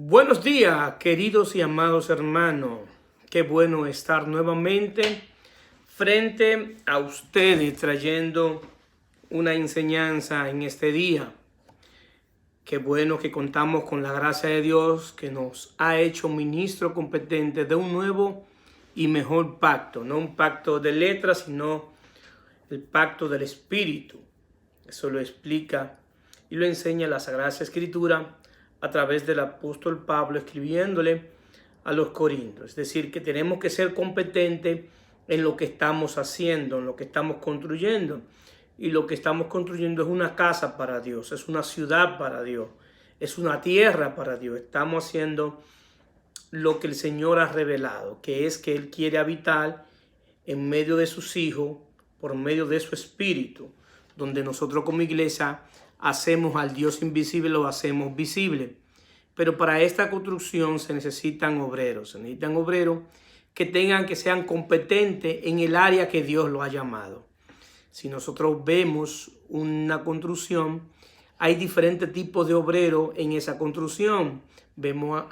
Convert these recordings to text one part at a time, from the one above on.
Buenos días, queridos y amados hermanos. Qué bueno estar nuevamente frente a ustedes trayendo una enseñanza en este día. Qué bueno que contamos con la gracia de Dios que nos ha hecho ministro competente de un nuevo y mejor pacto. No un pacto de letras, sino el pacto del Espíritu. Eso lo explica y lo enseña la Sagrada Escritura a través del apóstol Pablo escribiéndole a los Corintios. Es decir, que tenemos que ser competentes en lo que estamos haciendo, en lo que estamos construyendo. Y lo que estamos construyendo es una casa para Dios, es una ciudad para Dios, es una tierra para Dios. Estamos haciendo lo que el Señor ha revelado, que es que Él quiere habitar en medio de sus hijos, por medio de su Espíritu, donde nosotros como iglesia hacemos al Dios invisible, lo hacemos visible. Pero para esta construcción se necesitan obreros que sean competentes en el área que Dios lo ha llamado. Si nosotros vemos una construcción, hay diferentes tipos de obreros en esa construcción. Vemos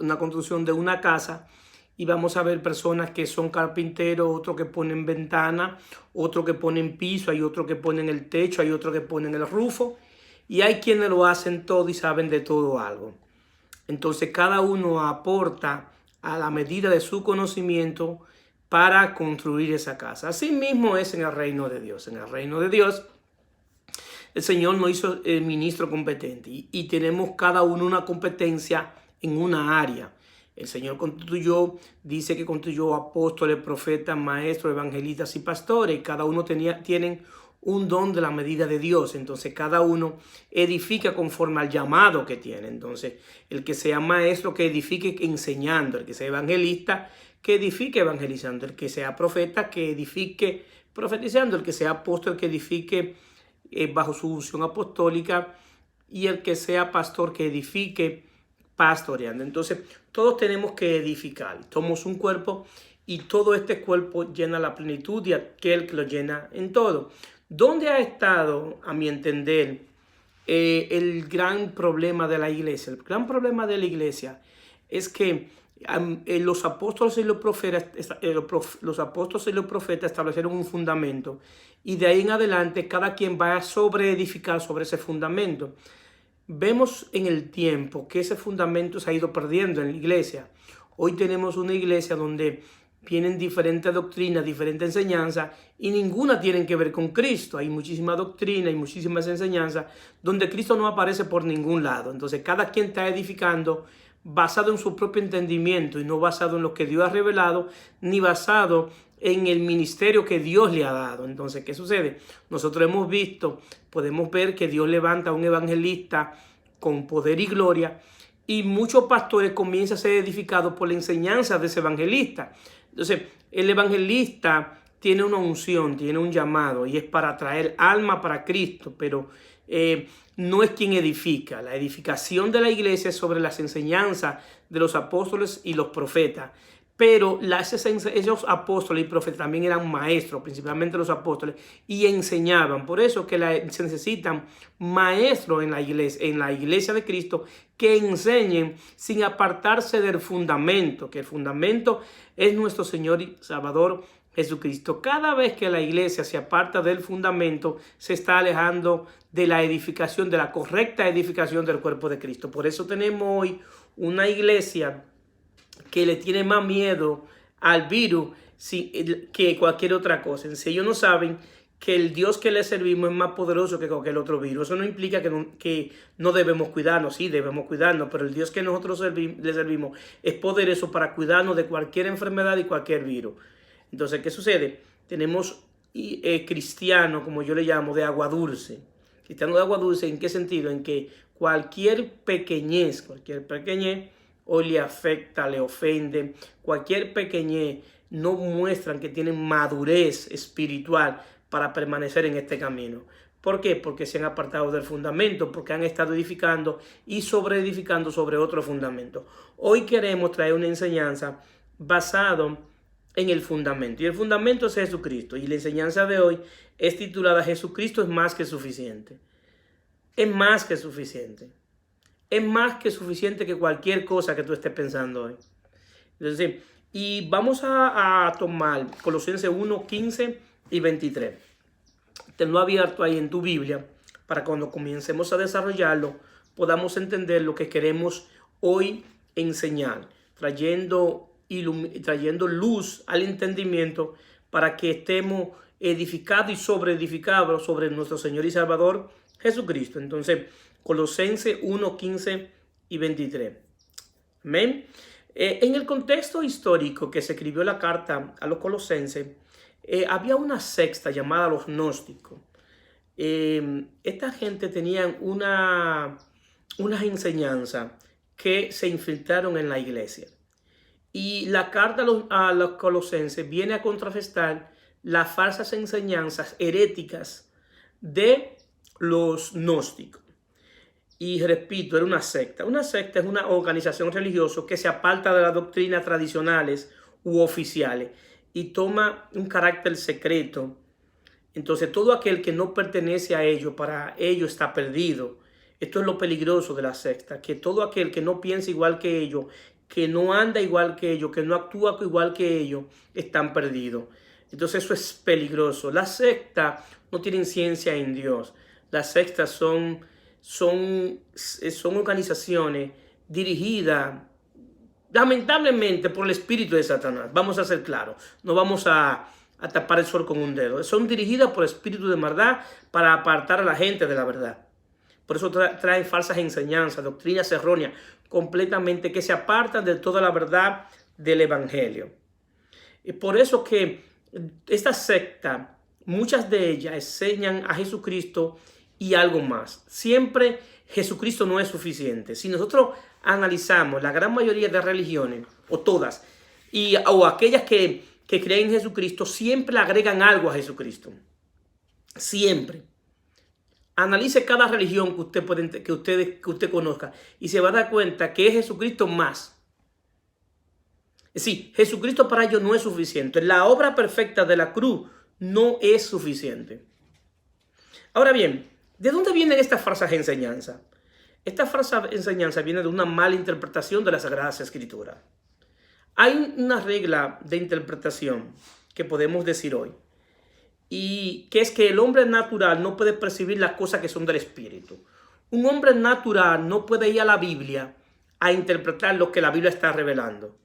una construcción de una casa y vamos a ver personas que son carpinteros, otros que ponen ventana, otros que ponen piso, hay otros que ponen el techo, hay otros que ponen el rufo, y hay quienes lo hacen todo y saben de todo algo. Entonces cada uno aporta a la medida de su conocimiento para construir esa casa. Así mismo es en el reino de Dios. En el reino de Dios el Señor nos hizo el ministro competente y tenemos cada uno una competencia en una área. El Señor dice que constituyó apóstoles, profetas, maestros, evangelistas y pastores. Cada uno tienen un don de la medida de Dios. Entonces cada uno edifica conforme al llamado que tiene. Entonces el que sea maestro, que edifique enseñando. El que sea evangelista, que edifique evangelizando. El que sea profeta, que edifique profetizando. El que sea apóstol, que edifique bajo su unción apostólica. Y el que sea pastor, que edifique pastoreando. Entonces todos tenemos que edificar. Somos un cuerpo y todo este cuerpo llena la plenitud de aquel que lo llena en todo. ¿Dónde ha estado, a mi entender, el gran problema de la iglesia? El gran problema de la iglesia es que los apóstoles y los profetas establecieron un fundamento y de ahí en adelante cada quien va a sobreedificar sobre ese fundamento. Vemos en el tiempo que ese fundamento se ha ido perdiendo en la iglesia. Hoy tenemos una iglesia donde vienen diferentes doctrinas, diferentes enseñanzas y ninguna tiene que ver con Cristo. Hay muchísima doctrina y muchísimas enseñanzas donde Cristo no aparece por ningún lado. Entonces cada quien está edificando basado en su propio entendimiento y no basado en lo que Dios ha revelado ni basado en el ministerio que Dios le ha dado. Entonces, ¿qué sucede? Nosotros podemos ver que Dios levanta a un evangelista con poder y gloria y muchos pastores comienzan a ser edificados por la enseñanza de ese evangelista. Entonces, el evangelista tiene una unción, tiene un llamado y es para traer alma para Cristo, pero no es quien edifica. La edificación de la iglesia es sobre las enseñanzas de los apóstoles y los profetas. Pero esos apóstoles y profetas también eran maestros, principalmente los apóstoles, y enseñaban. Por eso que se necesitan maestros en la iglesia de Cristo que enseñen sin apartarse del fundamento, que el fundamento es nuestro Señor y Salvador Jesucristo. Cada vez que la iglesia se aparta del fundamento, se está alejando de la edificación, de la correcta edificación del cuerpo de Cristo. Por eso tenemos hoy una iglesia que le tiene más miedo al virus que cualquier otra cosa. Si ellos no saben que el Dios que le servimos es más poderoso que cualquier otro virus. Eso no implica que no debemos cuidarnos. Sí, debemos cuidarnos, pero el Dios que nosotros le servimos es poderoso para cuidarnos de cualquier enfermedad y cualquier virus. Entonces, ¿qué sucede? Tenemos cristianos, como yo le llamo, de agua dulce. Cristianos de agua dulce, ¿en qué sentido? En que cualquier pequeñez hoy le afecta, le ofende. Cualquier pequeñez no muestran que tienen madurez espiritual para permanecer en este camino. ¿Por qué? Porque se han apartado del fundamento, porque han estado edificando y sobreedificando sobre otro fundamento. Hoy queremos traer una enseñanza basada en el fundamento. Y el fundamento es Jesucristo. Y la enseñanza de hoy es titulada Jesucristo es más que suficiente. Es más que suficiente. es más que suficiente que cualquier cosa que tú estés pensando hoy. Entonces, y vamos a tomar Colosenses 1, 15 y 23. Tenlo abierto ahí en tu Biblia para cuando comencemos a desarrollarlo podamos entender lo que queremos hoy enseñar, trayendo luz al entendimiento para que estemos edificados y sobreedificados sobre nuestro Señor y Salvador Jesucristo. Entonces, Colosenses 1, 15 y 23. Amén. En el contexto histórico que se escribió la carta a los colosenses, había una secta llamada los gnósticos. Esta gente tenía unas enseñanzas que se infiltraron en la iglesia. Y la carta a los colosenses viene a contrarrestar las falsas enseñanzas heréticas de los gnósticos. Y repito, era una secta. Una secta es una organización religiosa que se aparta de las doctrinas tradicionales u oficiales y toma un carácter secreto. Entonces, todo aquel que no pertenece a ellos, para ellos está perdido. Esto es lo peligroso de la secta, que todo aquel que no piensa igual que ellos, que no anda igual que ellos, que no actúa igual que ellos, están perdidos. Entonces, eso es peligroso. Las sectas no tienen ciencia en Dios. Las sectas son organizaciones dirigidas lamentablemente por el espíritu de Satanás. Vamos a ser claros, no vamos a tapar el sol con un dedo. Son dirigidas por el espíritu de maldad para apartar a la gente de la verdad. Por eso traen falsas enseñanzas, doctrinas erróneas, completamente que se apartan de toda la verdad del evangelio. Y por eso que esta secta, muchas de ellas enseñan a Jesucristo y algo más. Siempre Jesucristo no es suficiente. Si nosotros analizamos la gran mayoría de religiones, o todas, o aquellas que creen en Jesucristo, siempre le agregan algo a Jesucristo. Siempre. Analice cada religión que usted conozca y se va a dar cuenta que es Jesucristo más. Sí, Jesucristo para ellos no es suficiente. La obra perfecta de la cruz no es suficiente. Ahora bien, ¿de dónde vienen estas falsas enseñanzas? Esta falsa enseñanza viene de una mala interpretación de las Sagradas Escrituras. Hay una regla de interpretación que podemos decir hoy, y que es que el hombre natural no puede percibir las cosas que son del Espíritu. Un hombre natural no puede ir a la Biblia a interpretar lo que la Biblia está revelando.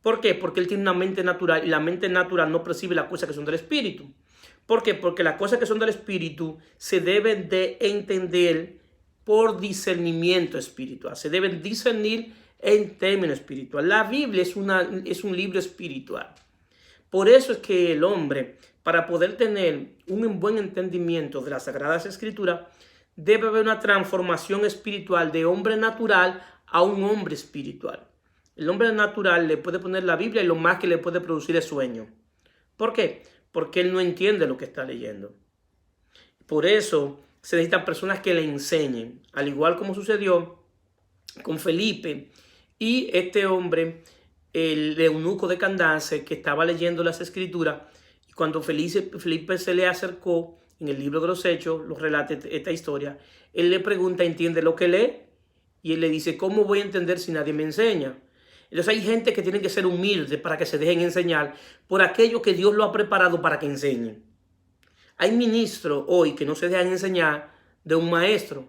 ¿Por qué? Porque él tiene una mente natural y la mente natural no percibe las cosas que son del Espíritu. ¿Por qué? Porque las cosas que son del Espíritu se deben de entender por discernimiento espiritual. Se deben discernir en términos espirituales. La Biblia es un libro espiritual. Por eso es que el hombre, para poder tener un buen entendimiento de las Sagradas Escrituras, debe haber una transformación espiritual de hombre natural a un hombre espiritual. El hombre natural le puede poner la Biblia y lo más que le puede producir es sueño. ¿Por qué? Porque él no entiende lo que está leyendo. Por eso se necesitan personas que le enseñen, al igual como sucedió con Felipe y este hombre, el eunuco de Candace, que estaba leyendo las Escrituras, y cuando Felipe se le acercó, en el libro de los Hechos, lo relata esta historia, él le pregunta, ¿entiende lo que lee? Y él le dice, ¿cómo voy a entender si nadie me enseña? Entonces hay gente que tiene que ser humilde para que se dejen enseñar por aquello que Dios lo ha preparado para que enseñen. Hay ministros hoy que no se dejan enseñar de un maestro.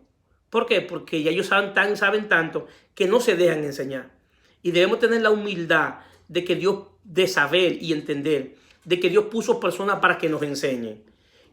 ¿Por qué? Porque ya ellos saben tanto que no se dejan enseñar. Y debemos tener la humildad de saber y entender de que Dios puso personas para que nos enseñen.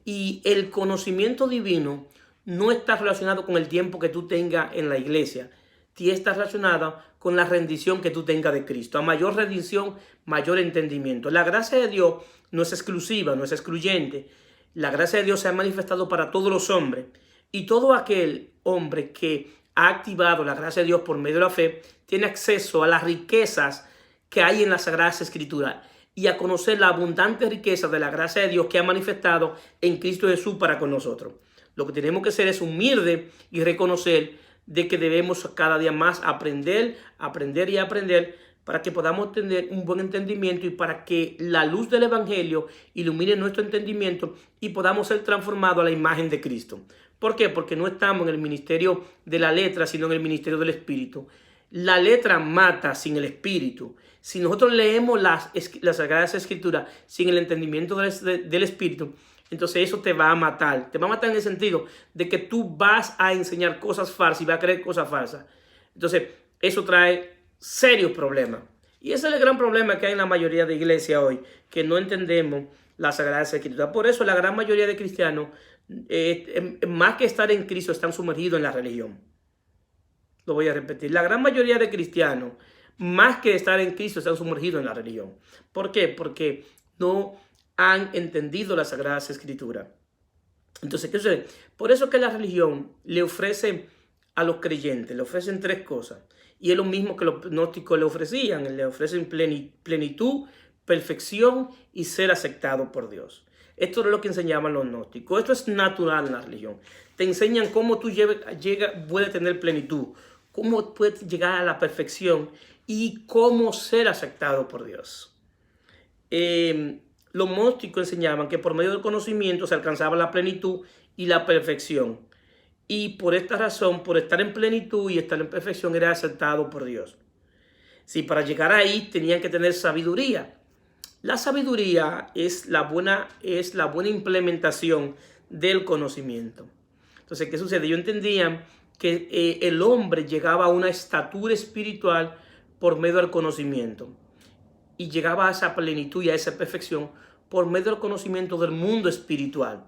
Y el conocimiento divino no está relacionado con el tiempo que tú tengas en la iglesia. Está relacionada con la rendición que tú tengas de Cristo. A mayor rendición, mayor entendimiento. La gracia de Dios no es exclusiva, no es excluyente. La gracia de Dios se ha manifestado para todos los hombres. Y todo aquel hombre que ha activado la gracia de Dios por medio de la fe tiene acceso a las riquezas que hay en las Sagradas Escrituras y a conocer la abundante riqueza de la gracia de Dios que ha manifestado en Cristo Jesús para con nosotros. Lo que tenemos que hacer es humilde y reconocer de que debemos cada día más aprender para que podamos tener un buen entendimiento y para que la luz del Evangelio ilumine nuestro entendimiento y podamos ser transformados a la imagen de Cristo. ¿Por qué? Porque no estamos en el ministerio de la letra, sino en el ministerio del espíritu. La letra mata sin el espíritu. Si nosotros leemos las Sagradas Escrituras sin el entendimiento del espíritu, entonces eso te va a matar. Te va a matar en el sentido de que tú vas a enseñar cosas falsas y vas a creer cosas falsas. Entonces eso trae serios problemas. Y ese es el gran problema que hay en la mayoría de iglesias hoy, que no entendemos las Sagradas Escrituras. Por eso la gran mayoría de cristianos, más que estar en Cristo, están sumergidos en la religión. Lo voy a repetir. La gran mayoría de cristianos, más que estar en Cristo, están sumergidos en la religión. ¿Por qué? Porque no han entendido las Sagradas Escrituras. Entonces, ¿qué sucede? Por eso que la religión le ofrece a los creyentes, le ofrecen tres cosas. Y es lo mismo que los gnósticos le ofrecían. Le ofrecen plenitud, perfección y ser aceptado por Dios. Esto es lo que enseñaban los gnósticos. Esto es natural en la religión. Te enseñan cómo tú puedes tener plenitud, cómo puedes llegar a la perfección y cómo ser aceptado por Dios. Los gnósticos enseñaban que por medio del conocimiento se alcanzaba la plenitud y la perfección. Y por esta razón, por estar en plenitud y estar en perfección, era aceptado por Dios. Sí, para llegar ahí tenían que tener sabiduría. La sabiduría es la buena implementación del conocimiento. Entonces, ¿qué sucede? Yo entendía que el hombre llegaba a una estatura espiritual por medio del conocimiento. Y llegaba a esa plenitud y a esa perfección por medio del conocimiento del mundo espiritual.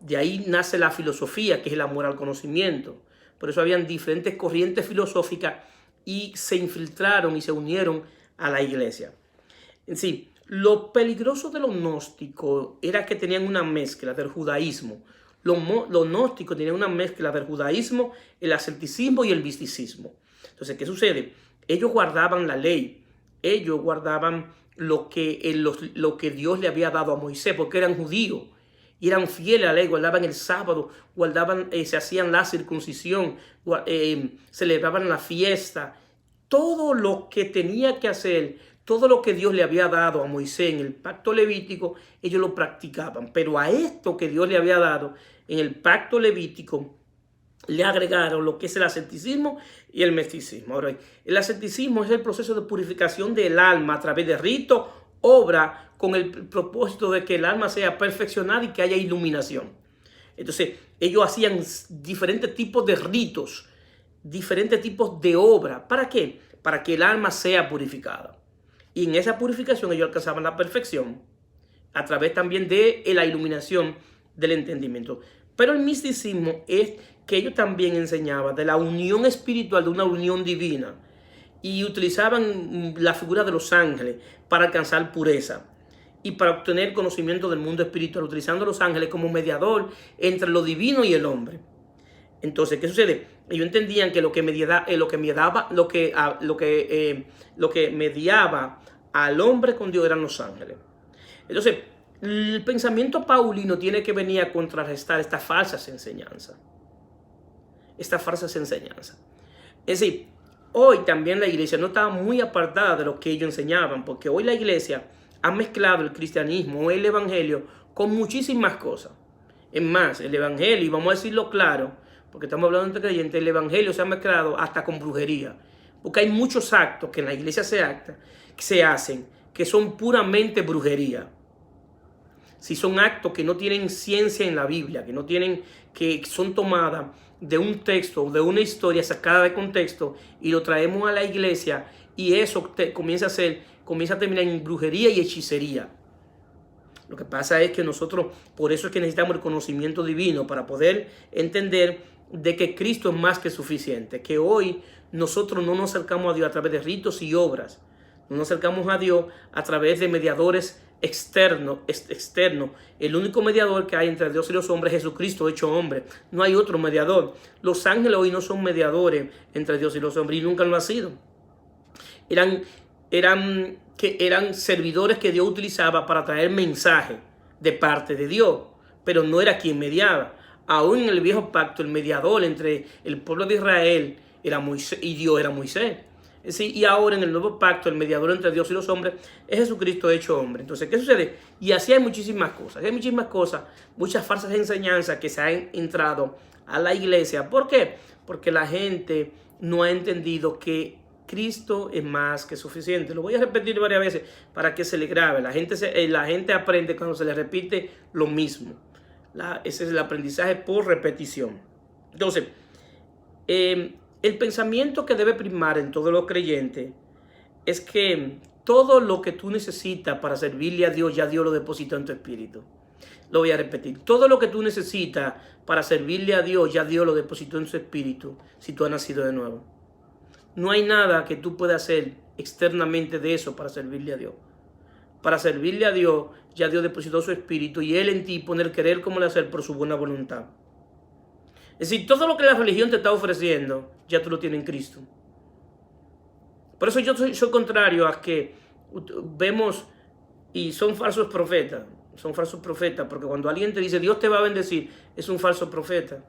De ahí nace la filosofía, que es el amor al conocimiento. Por eso habían diferentes corrientes filosóficas y se infiltraron y se unieron a la iglesia. En sí, lo peligroso de los gnósticos era que tenían una mezcla del judaísmo. Los gnósticos tenían una mezcla del judaísmo, el asceticismo y el misticismo. Entonces, ¿qué sucede? Ellos guardaban la ley. Ellos guardaban lo que Dios le había dado a Moisés, porque eran judíos. Y eran fieles a la ley, guardaban el sábado, se hacían la circuncisión, celebraban la fiesta. Todo lo que tenía que hacer, todo lo que Dios le había dado a Moisés en el pacto levítico, ellos lo practicaban. Pero a esto que Dios le había dado en el pacto levítico, le agregaron lo que es el asceticismo y el misticismo. Ahora, el asceticismo es el proceso de purificación del alma a través de ritos, obra, con el propósito de que el alma sea perfeccionada y que haya iluminación. Entonces, ellos hacían diferentes tipos de ritos, diferentes tipos de obra. ¿Para qué? Para que el alma sea purificada. Y en esa purificación ellos alcanzaban la perfección a través también de la iluminación del entendimiento. Pero el misticismo es que ellos también enseñaban de la unión espiritual, de una unión divina. Y utilizaban la figura de los ángeles para alcanzar pureza y para obtener conocimiento del mundo espiritual, utilizando a los ángeles como mediador entre lo divino y el hombre. Entonces, ¿qué sucede? Ellos entendían que lo que mediaba al hombre con Dios eran los ángeles. Entonces, el pensamiento paulino tiene que venir a contrarrestar estas falsas enseñanzas. Estas falsas enseñanzas. Es decir, hoy también la iglesia no estaba muy apartada de lo que ellos enseñaban, porque hoy la iglesia ha mezclado el cristianismo o el evangelio con muchísimas cosas. Es más, el evangelio, y vamos a decirlo claro, porque estamos hablando entre creyentes, el evangelio se ha mezclado hasta con brujería. Porque hay muchos actos que en la iglesia se hacen, que son puramente brujería. Si son actos que no tienen ciencia en la Biblia, que son tomadas de un texto o de una historia sacada de contexto y lo traemos a la iglesia y eso comienza a terminar en brujería y hechicería. Lo que pasa es que nosotros, por eso es que necesitamos el conocimiento divino para poder entender de que Cristo es más que suficiente, que hoy nosotros no nos acercamos a Dios a través de ritos y obras, no nos acercamos a Dios a través de mediadores externo. El único mediador que hay entre Dios y los hombres es Jesucristo hecho hombre. No hay otro mediador. Los ángeles hoy no son mediadores entre Dios y los hombres y nunca lo han sido. Eran servidores que Dios utilizaba para traer mensaje de parte de Dios, pero no era quien mediaba. Aún en el viejo pacto, el mediador entre el pueblo de Israel era Moisés y Dios era Moisés. Sí, y ahora en el nuevo pacto, el mediador entre Dios y los hombres es Jesucristo hecho hombre. Entonces, ¿qué sucede? Y así hay muchísimas cosas. Hay muchísimas cosas, muchas falsas enseñanzas que se han entrado a la iglesia. ¿Por qué? Porque la gente no ha entendido que Cristo es más que suficiente. Lo voy a repetir varias veces para que se le grabe. La gente aprende cuando se le repite lo mismo. Ese es el aprendizaje por repetición. Entonces, el pensamiento que debe primar en todos los creyentes es que todo lo que tú necesitas para servirle a Dios, ya Dios lo depositó en tu espíritu. Lo voy a repetir. Todo lo que tú necesitas para servirle a Dios, ya Dios lo depositó en su espíritu si tú has nacido de nuevo. No hay nada que tú puedas hacer externamente de eso para servirle a Dios. Para servirle a Dios, ya Dios depositó su espíritu y Él en ti pone el querer como el hacer por su buena voluntad. Es decir, todo lo que la religión te está ofreciendo, ya tú lo tienes en Cristo. Por eso yo soy contrario a que vemos, y son falsos profetas, porque cuando alguien te dice Dios te va a bendecir, es un falso profeta.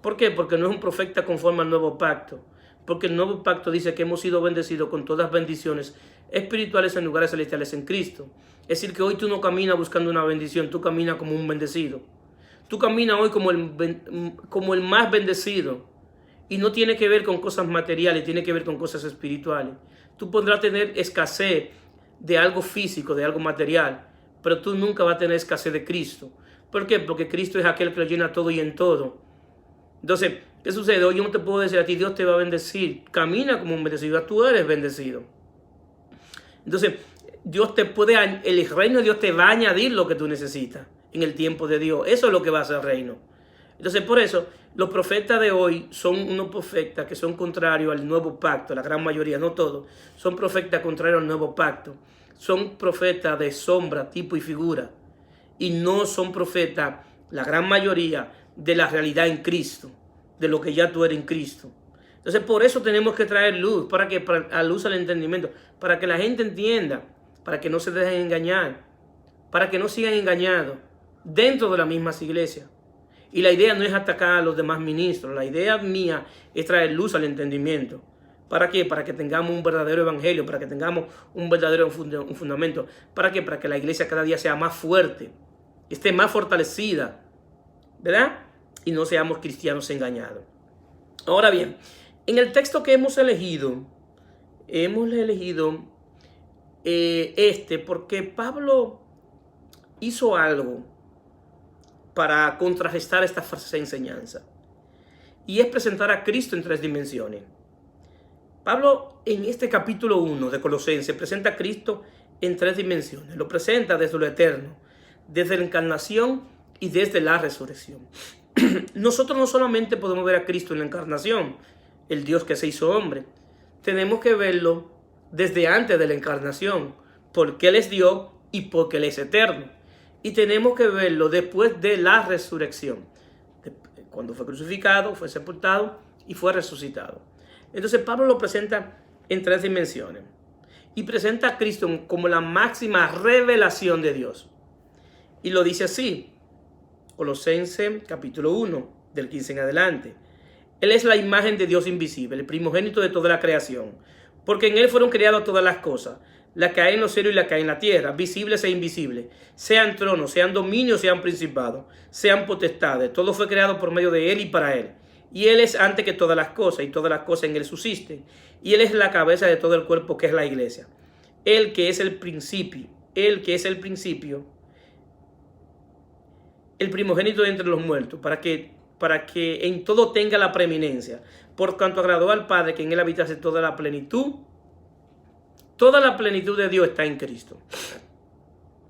¿Por qué? Porque no es un profeta conforme al nuevo pacto. Porque el nuevo pacto dice que hemos sido bendecidos con todas bendiciones espirituales en lugares celestiales en Cristo. Es decir, que hoy tú no caminas buscando una bendición, tú caminas como un bendecido. Tú caminas hoy como el más bendecido. Y no tiene que ver con cosas materiales, tiene que ver con cosas espirituales. Tú podrás tener escasez de algo físico, de algo material, pero tú nunca vas a tener escasez de Cristo. ¿Por qué? Porque Cristo es aquel que lo llena todo y en todo. Entonces, ¿qué sucede? Hoy yo no te puedo decir a ti, Dios te va a bendecir. Camina como un bendecido, tú eres bendecido. Entonces, el reino de Dios te va a añadir lo que tú necesitas en el tiempo de Dios. Eso es lo que va a hacer el reino. Entonces, por eso, los profetas de hoy son unos profetas que son contrarios al nuevo pacto. La gran mayoría, no todos, son profetas contrarios al nuevo pacto. Son profetas de sombra, tipo y figura. Y no son profetas, la gran mayoría, de la realidad en Cristo, de lo que ya tú eres en Cristo. Entonces, por eso tenemos que traer luz, a luz al entendimiento, para que la gente entienda, para que no se dejen engañar, para que no sigan engañados dentro de las mismas iglesias. Y la idea no es atacar a los demás ministros, la idea mía es traer luz al entendimiento. ¿Para qué? Para que tengamos un verdadero evangelio, para que tengamos un verdadero fundamento. ¿Para qué? Para que la iglesia cada día sea más fuerte, esté más fortalecida, ¿verdad? Y no seamos cristianos engañados. Ahora bien, en el texto que hemos elegido porque Pablo hizo algo para contrarrestar esta falsa enseñanza. Y es presentar a Cristo en 3 dimensiones. Pablo en este capítulo 1 de Colosenses presenta a Cristo en 3 dimensiones. Lo presenta desde lo eterno, desde la encarnación y desde la resurrección. Nosotros no solamente podemos ver a Cristo en la encarnación, el Dios que se hizo hombre. Tenemos que verlo desde antes de la encarnación, porque Él es Dios y porque Él es eterno. Y tenemos que verlo después de la resurrección, cuando fue crucificado, fue sepultado y fue resucitado. Entonces Pablo lo presenta en 3 dimensiones y presenta a Cristo como la máxima revelación de Dios. Y lo dice así, Colosenses capítulo 1, del 15 en adelante. Él es la imagen de Dios invisible, el primogénito de toda la creación, porque en Él fueron creadas todas las cosas, las que hay en los cielos y las que hay en la tierra, visibles e invisibles, sean tronos, sean dominios, sean principados, sean potestades. Todo fue creado por medio de Él y para Él. Y Él es antes que todas las cosas, y todas las cosas en Él subsisten. Y Él es la cabeza de todo el cuerpo, que es la iglesia. Él que es el principio, el primogénito de entre los muertos, para que en todo tenga la preeminencia. Por cuanto agradó al Padre que en Él habitase toda la plenitud de Dios está en Cristo.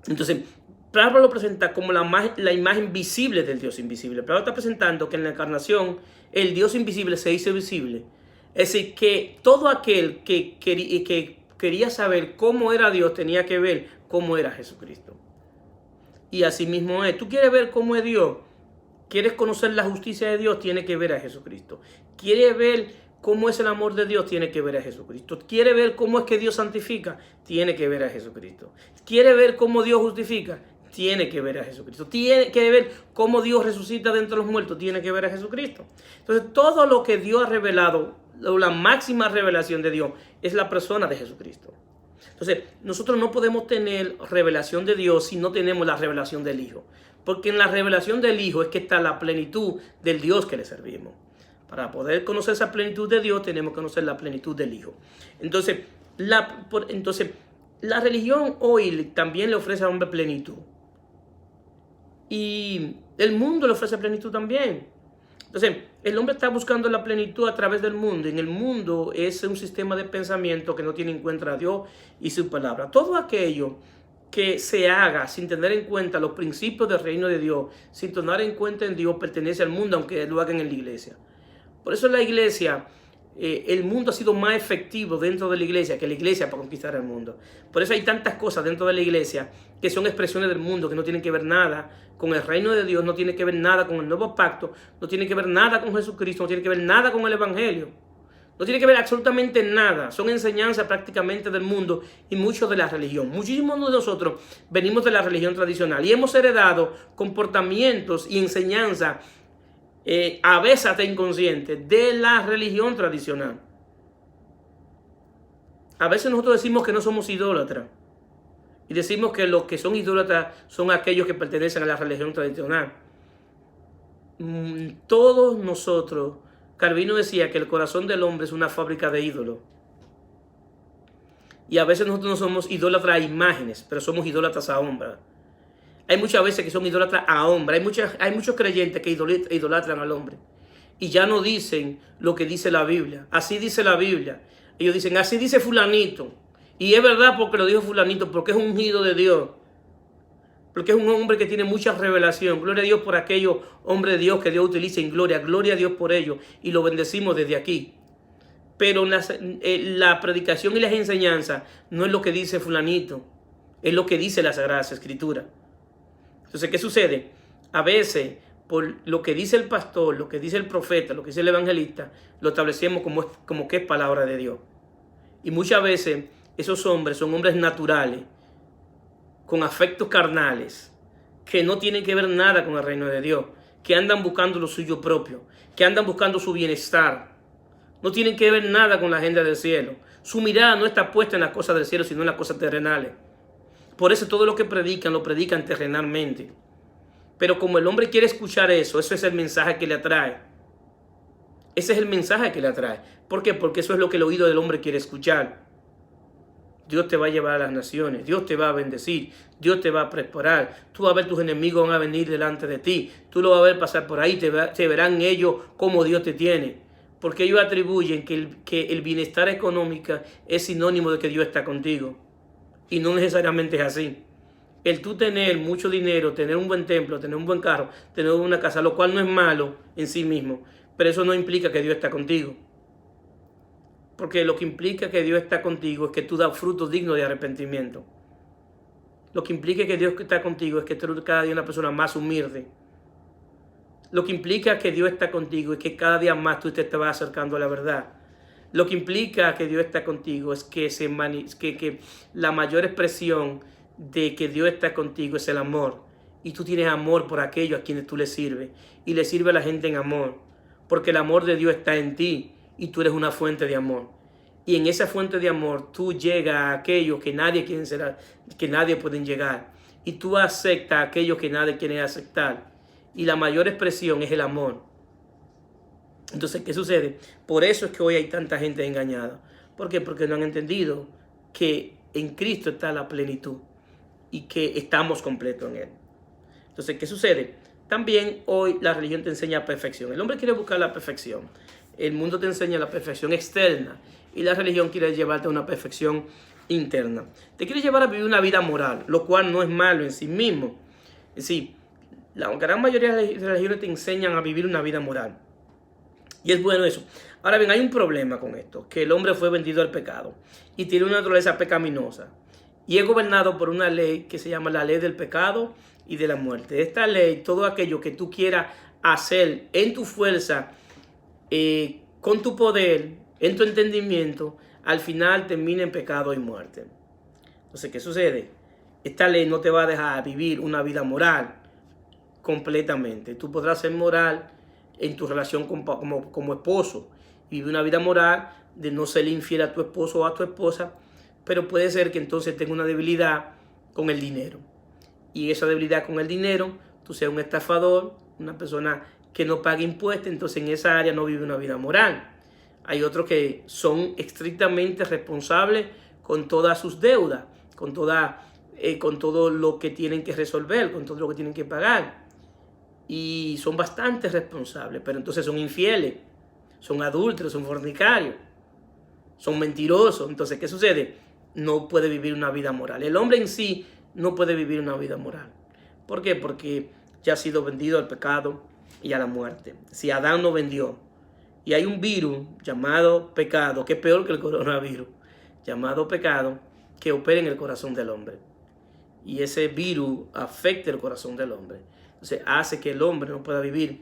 Entonces, Pablo lo presenta como la imagen visible del Dios invisible. Pablo está presentando que en la encarnación el Dios invisible se hizo visible. Es decir, que todo aquel que quería saber cómo era Dios tenía que ver cómo era Jesucristo. Y así mismo es. ¿Tú quieres ver cómo es Dios? ¿Quieres conocer la justicia de Dios? Tienes que ver a Jesucristo. ¿Quieres ver cómo es el amor de Dios? Tiene que ver a Jesucristo. ¿Quiere ver cómo es que Dios santifica? Tiene que ver a Jesucristo. ¿Quiere ver cómo Dios justifica? tiene que ver a Jesucristo. Tiene que ver cómo Dios resucita de entre los muertos, tiene que ver a Jesucristo. Entonces, todo lo que Dios ha revelado, la máxima revelación de Dios, es la persona de Jesucristo. Entonces, nosotros no podemos tener revelación de Dios si no tenemos la revelación del Hijo. Porque en la revelación del Hijo es que está la plenitud del Dios que le servimos. Para poder conocer esa plenitud de Dios, tenemos que conocer la plenitud del Hijo. Entonces, la religión hoy también le ofrece al hombre plenitud. Y el mundo le ofrece plenitud también. Entonces, el hombre está buscando la plenitud a través del mundo. En el mundo es un sistema de pensamiento que no tiene en cuenta a Dios y su palabra. Todo aquello que se haga sin tener en cuenta los principios del reino de Dios, sin tener en cuenta en Dios, pertenece al mundo, aunque lo hagan en la iglesia. Por eso en la iglesia, el mundo ha sido más efectivo dentro de la iglesia que la iglesia para conquistar el mundo. Por eso hay tantas cosas dentro de la iglesia que son expresiones del mundo, que no tienen que ver nada con el reino de Dios, no tienen que ver nada con el nuevo pacto, no tienen que ver nada con Jesucristo, no tienen que ver nada con el evangelio. No tiene que ver absolutamente nada. Son enseñanzas prácticamente del mundo y mucho de la religión. Muchísimos de nosotros venimos de la religión tradicional y hemos heredado comportamientos y enseñanzas, a veces hasta inconscientes, de la religión tradicional. A veces nosotros decimos que no somos idólatras. Y decimos que los que son idólatras son aquellos que pertenecen a la religión tradicional. Todos nosotros... Calvino decía que el corazón del hombre es una fábrica de ídolos. Y a veces nosotros no somos idólatras a imágenes, pero somos idólatras a hombres. Hay muchas veces que son idólatras a hombres. Hay muchos creyentes que idolatran al hombre. Y ya no dicen lo que dice la Biblia. Así dice la Biblia. Ellos dicen, así dice fulanito. Y es verdad porque lo dijo fulanito, porque es ungido de Dios. Porque es un hombre que tiene mucha revelación. Gloria a Dios por aquellos hombres de Dios que Dios utiliza en gloria. Gloria a Dios por ellos. Y lo bendecimos desde aquí. Pero la predicación y las enseñanzas no es lo que dice fulanito. Es lo que dice la Sagrada Escritura. Entonces, ¿qué sucede? A veces, por lo que dice el pastor, lo que dice el profeta, lo que dice el evangelista, lo establecemos como que es palabra de Dios. Y muchas veces esos hombres son hombres naturales, con afectos carnales, que no tienen que ver nada con el reino de Dios, que andan buscando lo suyo propio, que andan buscando su bienestar. No tienen que ver nada con la agenda del cielo. Su mirada no está puesta en las cosas del cielo, sino en las cosas terrenales. Por eso todo lo que predican, lo predican terrenalmente. Pero como el hombre quiere escuchar eso es el mensaje que le atrae. Ese es el mensaje que le atrae. ¿Por qué? Porque eso es lo que el oído del hombre quiere escuchar. Dios te va a llevar a las naciones, Dios te va a bendecir, Dios te va a preparar. Tú vas a ver tus enemigos van a venir delante de ti. Tú lo vas a ver pasar por ahí, te verán ellos como Dios te tiene. Porque ellos atribuyen que el bienestar económico es sinónimo de que Dios está contigo. Y no necesariamente es así. El tú tener mucho dinero, tener un buen templo, tener un buen carro, tener una casa, lo cual no es malo en sí mismo, pero eso no implica que Dios está contigo. Porque lo que implica que Dios está contigo es que tú das frutos dignos de arrepentimiento. Lo que implica que Dios está contigo es que tú eres cada día una persona más humilde. Lo que implica que Dios está contigo es que cada día más tú te vas acercando a la verdad. Lo que implica que Dios está contigo es que la mayor expresión de que Dios está contigo es el amor. Y tú tienes amor por aquellos a quienes tú le sirves. Y le sirve a la gente en amor. Porque el amor de Dios está en ti. Y tú eres una fuente de amor. Y en esa fuente de amor tú llegas a aquellos que nadie puede llegar. Y tú aceptas a aquellos que nadie quiere aceptar. Y la mayor expresión es el amor. Entonces, ¿qué sucede? Por eso es que hoy hay tanta gente engañada. ¿Por qué? Porque no han entendido que en Cristo está la plenitud. Y que estamos completos en Él. Entonces, ¿qué sucede? También hoy la religión te enseña perfección. El hombre quiere buscar la perfección. El mundo te enseña la perfección externa y la religión quiere llevarte a una perfección interna. Te quiere llevar a vivir una vida moral, lo cual no es malo en sí mismo. Es decir, la gran mayoría de las religiones te enseñan a vivir una vida moral. Y es bueno eso. Ahora bien, hay un problema con esto, que el hombre fue vendido al pecado y tiene una naturaleza pecaminosa. Y es gobernado por una ley que se llama la ley del pecado y de la muerte. Esta ley, todo aquello que tú quieras hacer en tu fuerza, con tu poder, en tu entendimiento, al final termina en pecado y muerte. Entonces, ¿qué sucede? esta ley no te va a dejar vivir una vida moral completamente. Tú podrás ser moral en tu relación como esposo y vivir una vida moral de no ser infiel a tu esposo o a tu esposa, pero puede ser que entonces tenga una debilidad con el dinero. Y esa debilidad con el dinero, tú seas un estafador, una persona que no paga impuestos, entonces en esa área no vive una vida moral. Hay otros que son estrictamente responsables con todas sus deudas, con todo lo que tienen que resolver, con todo lo que tienen que pagar. Y son bastante responsables, pero entonces son infieles, son adúlteros, son fornicarios, son mentirosos. Entonces, ¿qué sucede? No puede vivir una vida moral. El hombre en sí no puede vivir una vida moral. ¿Por qué? Porque ya ha sido vendido al pecado y a la muerte. Si Adán no vendió, y hay un virus llamado pecado, que es peor que el coronavirus, llamado pecado, que opera en el corazón del hombre. Y ese virus afecta el corazón del hombre. Entonces hace que el hombre no pueda vivir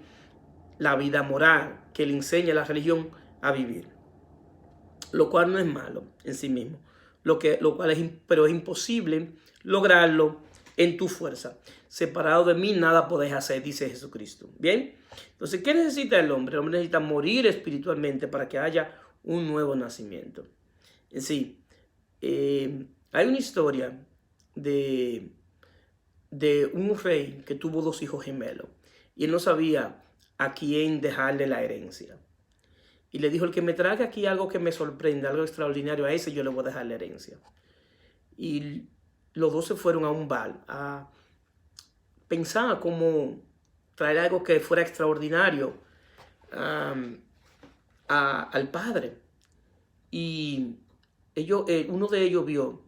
la vida moral que le enseña la religión a vivir. Lo cual no es malo en sí mismo. Pero es imposible lograrlo en tu fuerza. Separado de mí nada podés hacer, dice Jesucristo. ¿Bien? Entonces, ¿qué necesita el hombre? El hombre necesita morir espiritualmente para que haya un nuevo nacimiento. Sí, hay una historia de un rey que tuvo 2 hijos gemelos y él no sabía a quién dejarle la herencia. Y le dijo, el que me traiga aquí algo que me sorprenda, algo extraordinario, a ese yo le voy a dejar la herencia. Y los 2 se fueron a un bar a pensar cómo traer algo que fuera extraordinario al padre. Y uno de ellos vio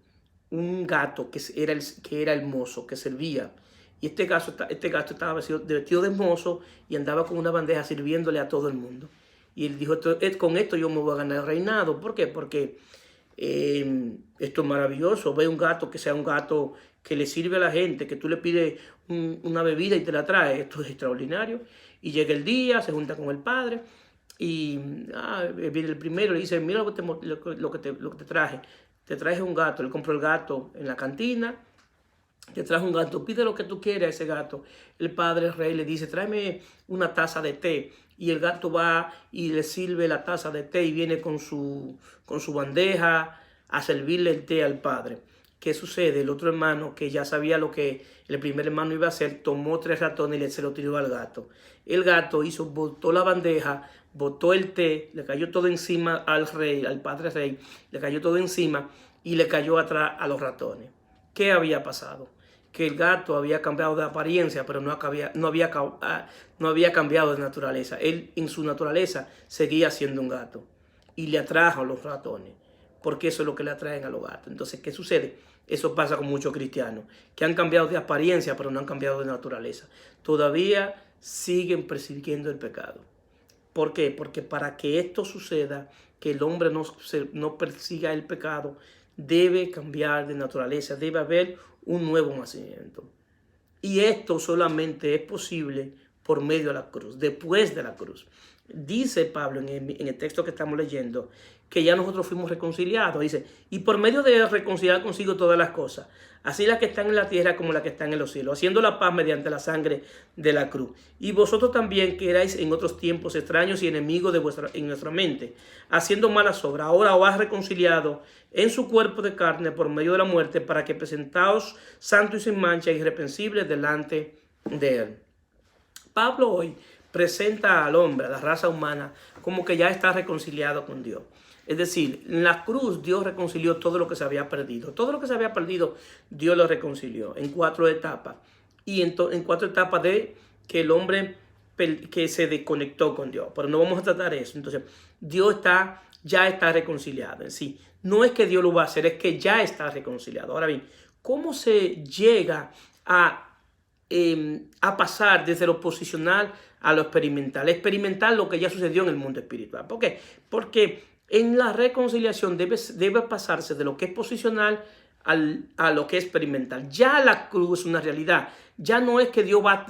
un gato que era el mozo, que servía. Y este gato estaba vestido de mozo y andaba con una bandeja sirviéndole a todo el mundo. Y él dijo, con esto yo me voy a ganar el reinado. ¿Por qué? Porque esto es maravilloso. Ve un gato que sea un gato que le sirve a la gente, que tú le pides una bebida y te la trae. Esto es extraordinario. Y llega el día, se junta con el padre y viene el primero y le dice, mira lo que te traje. Te traje un gato. Él compró el gato en la cantina. Te traje un gato, pide lo que tú quieras a ese gato. El padre, el rey, le dice, tráeme una taza de té. Y el gato va y le sirve la taza de té y viene con su bandeja a servirle el té al padre. ¿Qué sucede? El otro hermano, que ya sabía lo que el primer hermano iba a hacer, tomó 3 ratones y se lo tiró al gato. El gato botó la bandeja, botó el té, le cayó todo encima al rey, al padre rey, le cayó todo encima y le cayó atrás a los ratones. ¿Qué había pasado? Que el gato había cambiado de apariencia, pero no había cambiado de naturaleza. Él en su naturaleza seguía siendo un gato y le atrajo a los ratones, porque eso es lo que le atraen a los gatos. Entonces, ¿qué sucede? Eso pasa con muchos cristianos, que han cambiado de apariencia, pero no han cambiado de naturaleza. Todavía siguen persiguiendo el pecado. ¿Por qué? Porque para que esto suceda, que el hombre no persiga el pecado, debe cambiar de naturaleza, debe haber un nuevo nacimiento. Y esto solamente es posible por medio de la cruz, después de la cruz. Dice Pablo en el texto que estamos leyendo que ya nosotros fuimos reconciliados. Dice, y por medio de reconciliar consigo todas las cosas, así las que están en la tierra como las que están en los cielos, haciendo la paz mediante la sangre de la cruz. Y vosotros también, que erais en otros tiempos extraños y enemigos en nuestra mente, haciendo malas obras, ahora os has reconciliado en su cuerpo de carne por medio de la muerte, para que presentaos santos y sin mancha e irreprensibles delante de él. Pablo hoy presenta al hombre, a la raza humana, como que ya está reconciliado con Dios. Es decir, en la cruz Dios reconcilió todo lo que se había perdido. Todo lo que se había perdido, Dios lo reconcilió en 4 etapas. Y en 4 etapas de que el hombre que se desconectó con Dios. Pero no vamos a tratar eso. Entonces, Dios ya está reconciliado. En sí, no es que Dios lo va a hacer, es que ya está reconciliado. Ahora bien, ¿cómo se llega a pasar desde lo posicional a lo experimental? Experimentar lo que ya sucedió en el mundo espiritual. ¿Por qué? Porque en la reconciliación debe pasarse de lo que es posicional a lo que es experimental. Ya la cruz es una realidad. Ya no es que Dios va